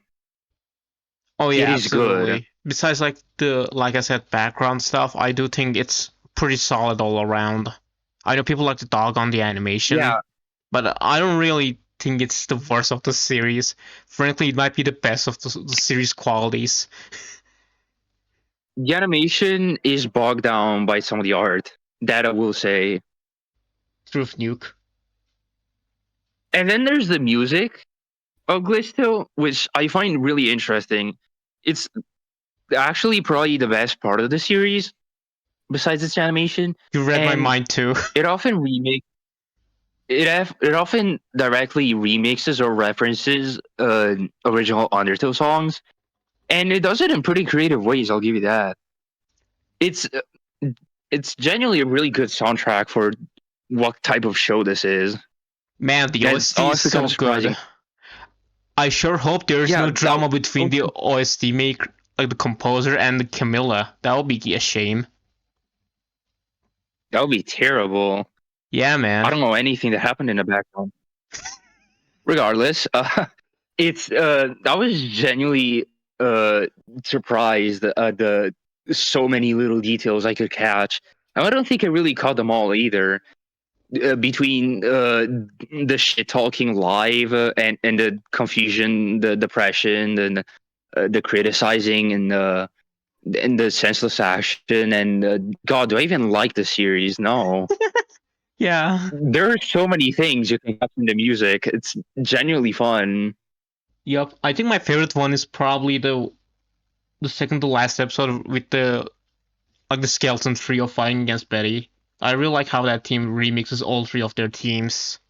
Oh it yeah, is good. absolutely. Besides like I said, background stuff, I do think it's pretty solid all around. I know people like to dog on the animation, Yeah, but I don't really think it's the worst of the series. Frankly, it might be the best of the series qualities. the animation is bogged down by some of the art. That I will say. Truth Nuke. And then there's the music of Glitchtale, which I find really interesting. It's actually probably the best part of the series, besides its animation, You read my and mind too. it often remake it often directly remixes or references original Undertale songs, and it does it in pretty creative ways. I'll give you that. It's it's genuinely a really good soundtrack for what type of show this is. Man, the That's OST is honestly kind so of good. surprising. I sure hope there is Yeah, no that drama between the OST maker, like the composer, and the Camilla. That would be a shame. that would be terrible. Yeah, I man. don't know anything that happened in the background. Regardless, it's I was genuinely uh surprised at the so many little details I could catch. And I don't think I really caught them all either. between the shit talking live and the confusion, the depression, and the criticizing and the senseless action. And God, do I even like the series? No. Yeah. There are so many things you can cut from the music. It's genuinely fun. Yep. I think my favorite one is probably the second to last episode with the like the skeleton trio fighting against Betty. I really like how that team remixes all three of their teams.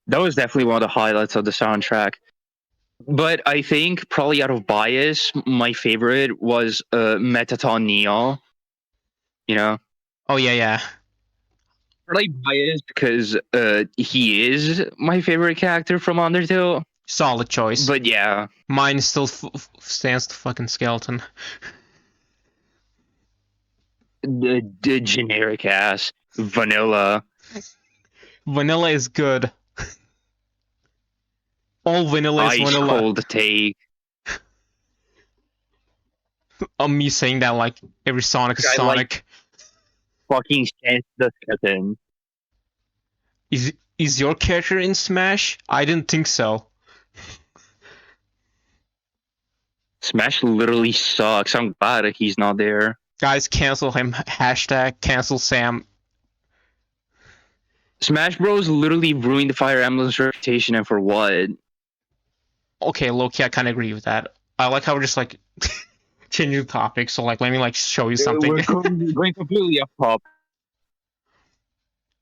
That was definitely one of the highlights of the soundtrack. But I think probably out of bias, my favorite was Metaton Neo. You know, Oh yeah, yeah. probably biased because he is my favorite character from Undertale. Solid choice. But yeah, Mine still stands the fucking skeleton. the generic ass vanilla. Vanilla is good. All vanilla is Ice vanilla. cold take. Me saying that like every Sonic is I like Sonic. fucking Chance the Skeleton. Is your character in Smash? I didn't think so. Smash literally sucks. I'm glad he's not there. Guys, cancel him. Hashtag cancel Sam. Smash Bros literally ruined the Fire Emblem's reputation, and for what? Okay, Loki, I kind of agree with that. I like how we're just like changing the topic. So like, let me like show you something. We're going completely off top.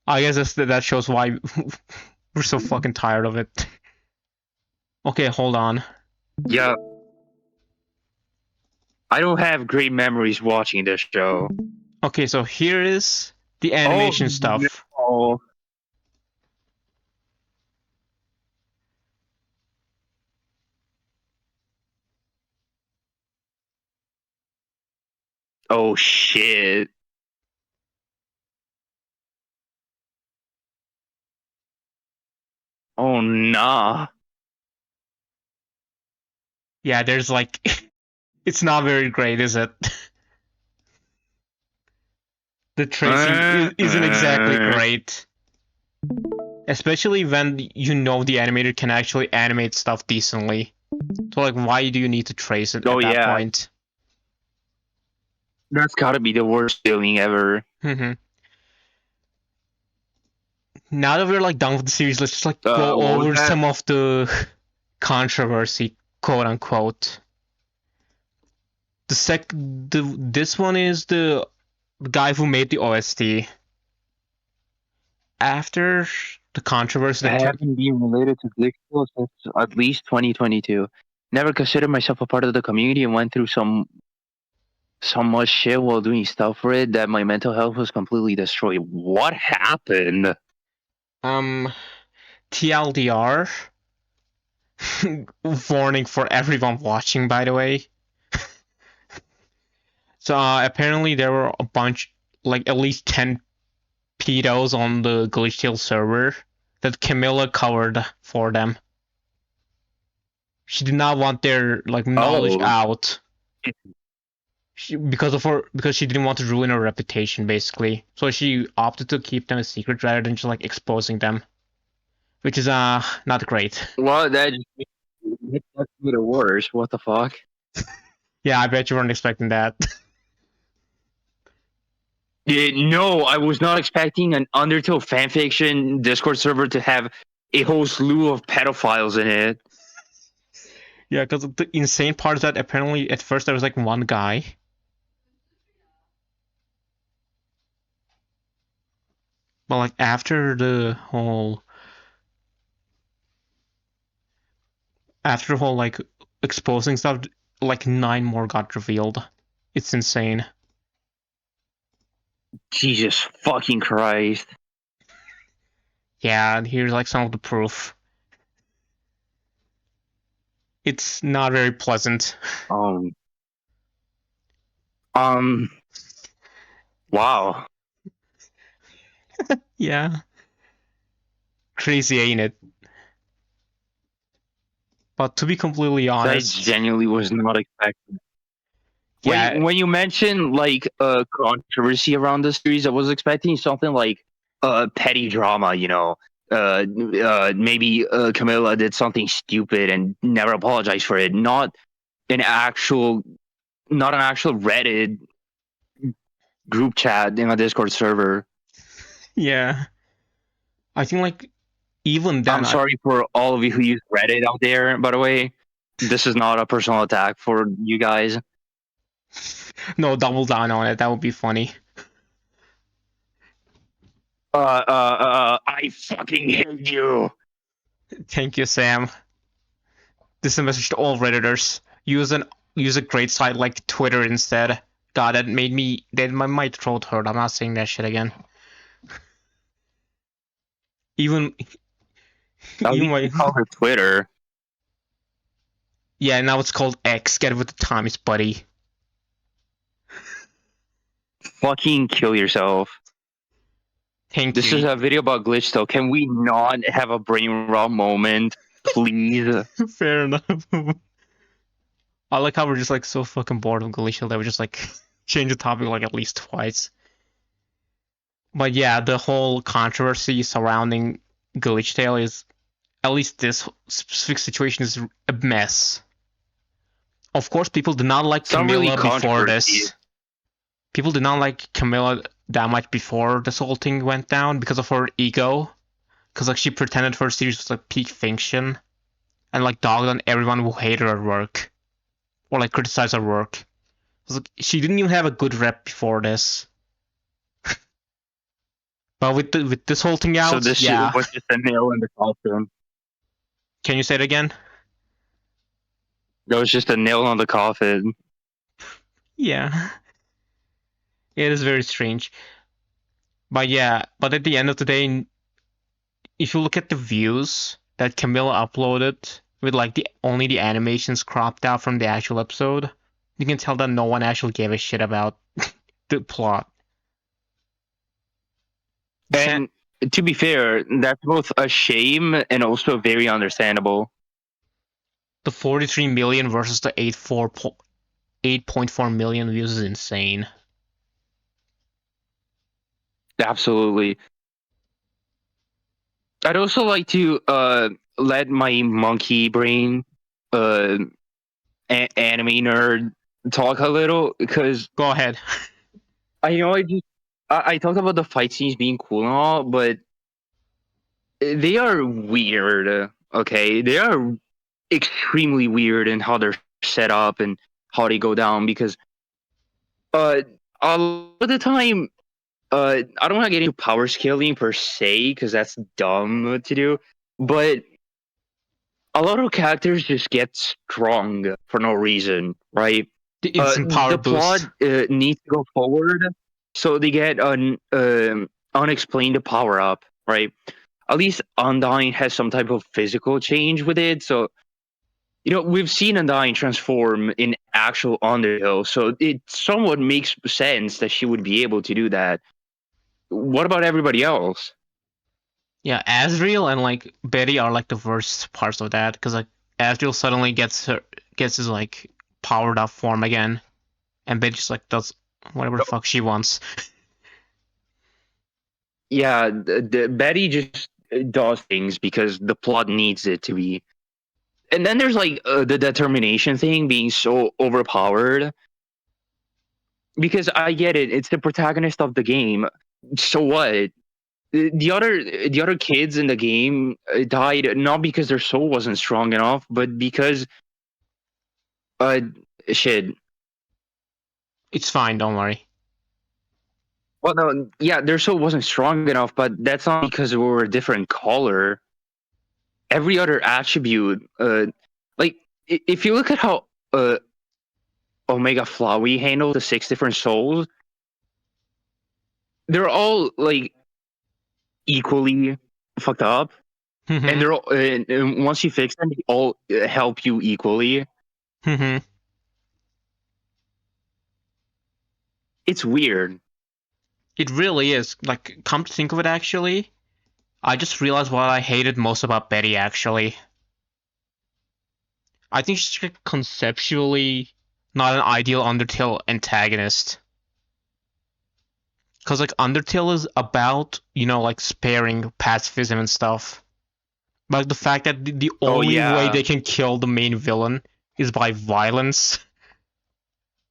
I guess that shows why we're so fucking tired of it. Okay, hold on. Yeah, I don't have great memories watching this show. Okay, so here is the Oh animation stuff. no! Oh shit! Oh nah! Yeah, there's like, it's not very great, is it? The tracing isn't exactly great. Especially when you know the animator can actually animate stuff decently. So like, why do you need to trace it Oh at that yeah, point? that's gotta be the worst feeling ever. Mm-hmm. Now that we're like done with the series, let's just like go What was over that? some of the controversy, quote unquote. This one is the guy who made the OST. After the controversy I that took, haven't been related to Glitchtale since at least 2022. Never considered myself a part of the community and went through so much shit while doing stuff for it that my mental health was completely destroyed. What happened? um TLDR, warning for everyone watching, by the way. So apparently there were a bunch, like at least 10 pedos on the Glitchtale server that Camilla covered for them. She did not want their like knowledge Oh, out. Because she didn't want to ruin her reputation, basically. So she opted to keep them a secret rather than just like exposing them, which is not great. well, that's made it worse. What the fuck? Yeah, I bet you weren't expecting that. No, I was not expecting an Undertale fanfiction Discord server to have a whole slew of pedophiles in it. Yeah, because the insane part is that apparently at first there was like one guy, but like after the whole like exposing stuff, like 9 more got revealed. It's insane. Jesus fucking Christ. Yeah, and here's like some of the proof. It's not very pleasant. Um, um, wow. Yeah, crazy, ain't it? But to be completely I honest, genuinely was not expecting. Yeah, When you mentioned like controversy around the series, I was expecting something like petty drama. Maybe Camilla did something stupid and never apologized for it. An actual, not an actual Reddit group chat in a Discord server. yeah. I think like even I'm then, sorry for all of you who use Reddit out there. By the way, this is not a personal attack for you guys. no, double down on it. That would be funny. I fucking hate you. Thank you, Sam. This is a message to all redditors. Use a great site like Twitter instead. God, that my throat hurt. I'm not saying that shit again. Even At even least my you call her Twitter. yeah, now it's called X. Get with the times, buddy. Fucking kill yourself. Thank This is you. a video about Glitchtale. Can we not have a brain rot moment, please? Fair enough. I like how we're just like so fucking bored of Glitchtale that we just like change the topic like at least twice. But yeah, the whole controversy surrounding Glitchtale is, at least this specific situation, is a mess. Of course, people did not like It's not really Camilla before controversy. this. People did not like Camilla that much before this whole thing went down because of her ego. Because like she pretended her series was like peak fiction, and like dogged on everyone who hated her work or like criticized her work. It was like, she didn't even have a good rep before this. But with this whole thing So out, this yeah. was just a nail in the coffin. Can you say it again? That was just a nail on the coffin. Yeah. It is very strange. But yeah, but at the end of the day, if you look at the views that Camilla uploaded with like the animations cropped out from the actual episode, you can tell that no one actually gave a shit about the plot. The And to be fair, that's both a shame and also very understandable. 43 million versus the 8.4 million views is insane. Absolutely. I'd also like to let my monkey brain uh anime nerd talk a little because Go ahead. I talked about the fight scenes being cool and all, but they are weird. Okay, they are extremely weird in how they're set up and how they go down because uh a lot of the time I don't want to get into power scaling per se because that's dumb to do, but a lot of characters just get strong for no reason, right? The instant power The plot boost. needs to go forward, so they get an unexplained power up, right? At least Undyne has some type of physical change with it, so we've seen Undyne transform in actual Underhill, so it somewhat makes sense that she would be able to do that. What about everybody else? Yeah, Asriel and like Betty are like the worst parts of that because like Asriel suddenly gets his like powered up form again, and Betty just like does whatever the fuck she wants. Yeah, Betty just does things because the plot needs it to be. And then there's like the determination thing being so overpowered because I get it, it's the protagonist of the game. So what? The other kids in the game died not because their soul wasn't strong enough, but because uh shit. It's fine, don't worry. Well, no, yeah, their soul wasn't strong enough, but that's not because we were a different color. Every other attribute, like if you look at how Omega Flowey handled the 6 different souls, they're all like equally fucked up, and Mhm. they're all, and once you fix them, they all help you equally. Mhm. It's weird. It really is. Like, come to think of it, actually, I just realized what I hated most about Betty. Actually, I think she's like, conceptually not an ideal Undertale antagonist. Because like Undertale is about, like sparing pacifism and stuff. But the fact that the Oh only way yeah, they can kill the main villain is by violence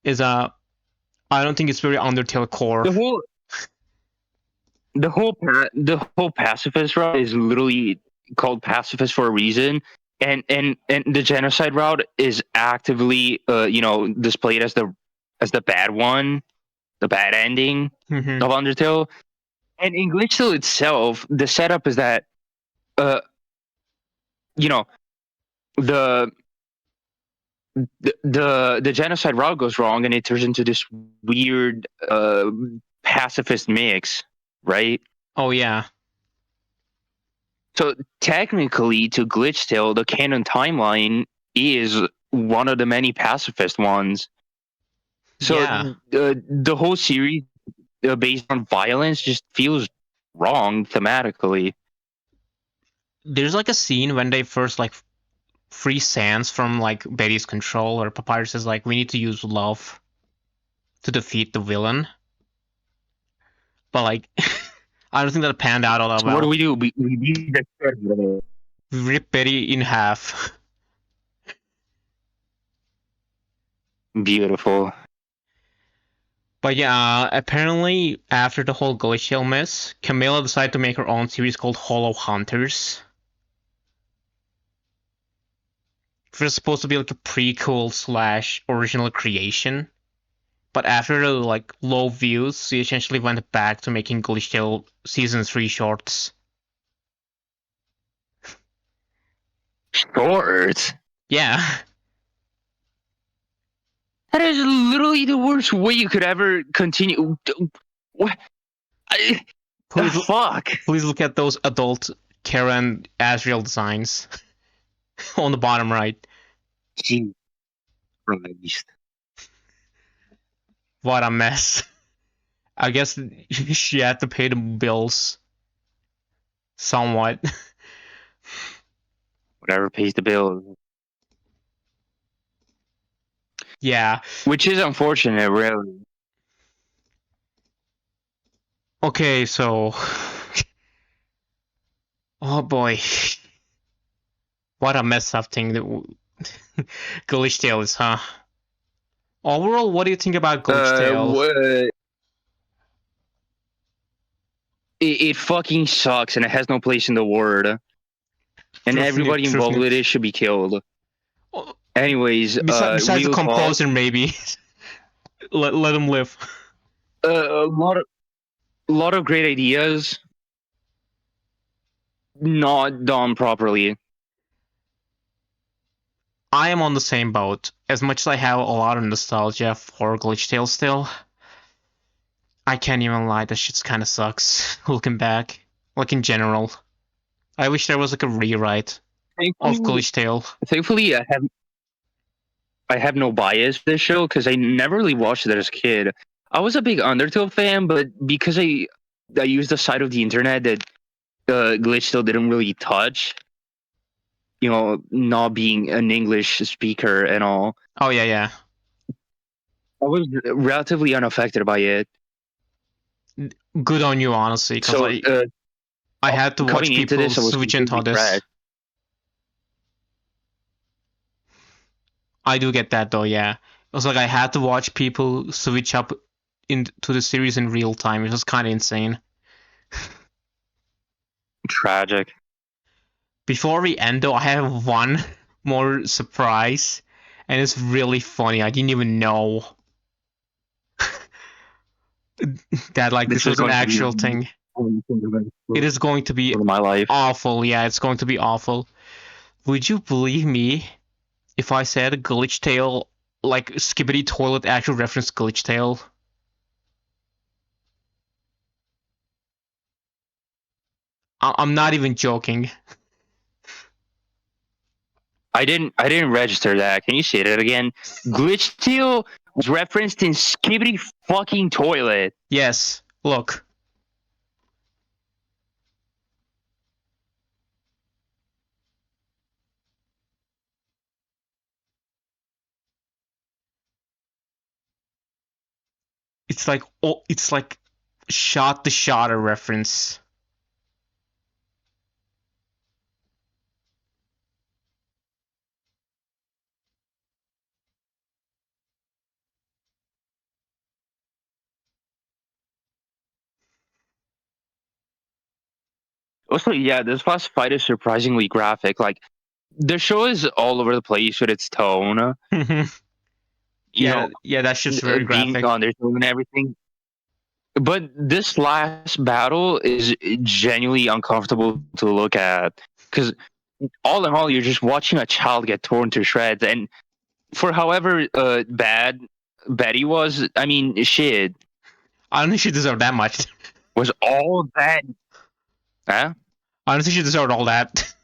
is I don't think it's very Undertale core. the whole the whole pacifist route is literally called pacifist for a reason, and the genocide route is actively displayed as the bad one, the bad ending Hmm. of Undertale. And in Glitchtale itself, the setup is that uh you know the the genocide route goes wrong and it turns into this weird pacifist mix, right? Oh yeah, So technically, to Glitchtale, the canon timeline is one of the many pacifist ones. So yeah. the whole series based on violence just feels wrong thematically. There's like a scene when they first like free Sans from like Betty's control, or Papyrus is like, we need to use love to defeat the villain. But like, I don't think that panned out all that So what do well. we do? We need the We rip Betty in half. beautiful. But yeah, apparently after the whole Glitchtale mess, Camilla decided to make her own series called Hollow Hunters. It was supposed to be like a prequel slash original creation. But after the like low views, she essentially went back to making Glitchtale season 3 shorts. Shorts. Yeah. That is literally the worst way you could ever continue. What? I, Please fuck. please look at those adult Kara and Asriel designs on the bottom right. Jesus Christ. What a mess. I guess she had to pay the bills somewhat. Whatever pays the bill. Yeah. Which is unfortunate, really. Okay, so oh boy. What a mess up thing that Glitchtale is, huh? Overall, what do you think about Glitchtale? What? It fucking sucks and it has no place in the world. And everybody involved Truthfully. with it should be killed. Anyways, Besides the real talk. composer, maybe. Let him live. A lot of great ideas, not done properly. I am on the same boat. As much as I have a lot of nostalgia for Glitchtale still, I can't even lie, that shit kind of sucks. Looking back, like in general, I wish there was like a rewrite of Thankfully, Glitchtale. thankfully, I have no bias for this show because I never really watched it as a kid. I was a big Undertale fan, but because I used the side of the internet that Glitch still didn't really touch, not being an English speaker and all, Oh yeah, yeah. I was relatively unaffected by it. Good on you, honestly, because So I had to watch coming into people this, I was switch into completely this. fresh. I do get that though, yeah. It was like I had to watch people switch up into the series in real time. It was kind of insane. Tragic. Before we end though, I have one more surprise, and it's really funny. I didn't even know that like this This is was an going to be actual thing. It is going to be for my life. awful. Yeah, it's going to be awful. Would you believe me if I said Glitchtale, like Skibbity Toilet actually referenced Glitchtale? I'm not even joking. I didn't register that. Can you say that again? Glitchtale was referenced in Skibbity fucking Toilet. Yes, look. it's like shot to shot a reference. Also, yeah, this last fight is surprisingly graphic. Like the show is all over the place with its tone. You know, Yeah, that shit's very being graphic. on their tone and everything. But this last battle is genuinely uncomfortable to look at because all in all, you're just watching a child get torn to shreds. And for however bad Betty was, I mean, shit, I don't think she deserved that much. was all that. Huh? I don't think she deserved all that.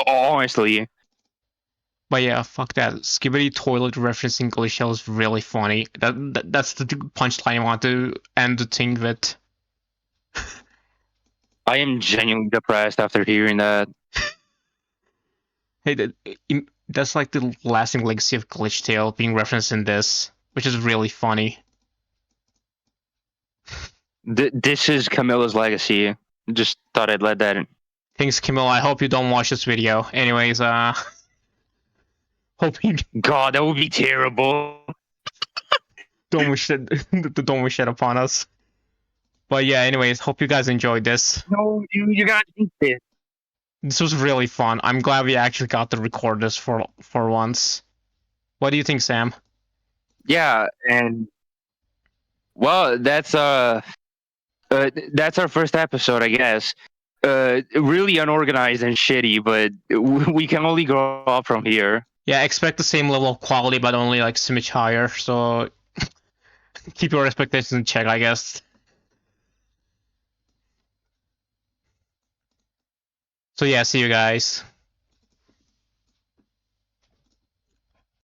Honestly, But yeah, fuck that. Skibidi toilet referencing Glitchtale is really funny. That's the punchline I want to end the thing with. I am genuinely depressed after hearing that. Hey, that's like the lasting legacy of Glitchtale being referenced in this, which is really funny. This is Camilla's legacy. Just thought I'd let that in. Thanks, Camille. I hope you don't watch this video. Anyways, hope you God, that would be terrible. don't wish it don't wish it upon us. But yeah, anyways, hope you guys enjoyed this. No, you gotta eat this. This was really fun. I'm glad we actually got to record this for once. What do you think, Sam? Yeah, and well, that's our first episode, I guess. Really unorganized and shitty, but we can only grow up from here. Yeah, expect the same level of quality, but only like so much higher. So keep your expectations in check, I guess. So yeah, see you guys.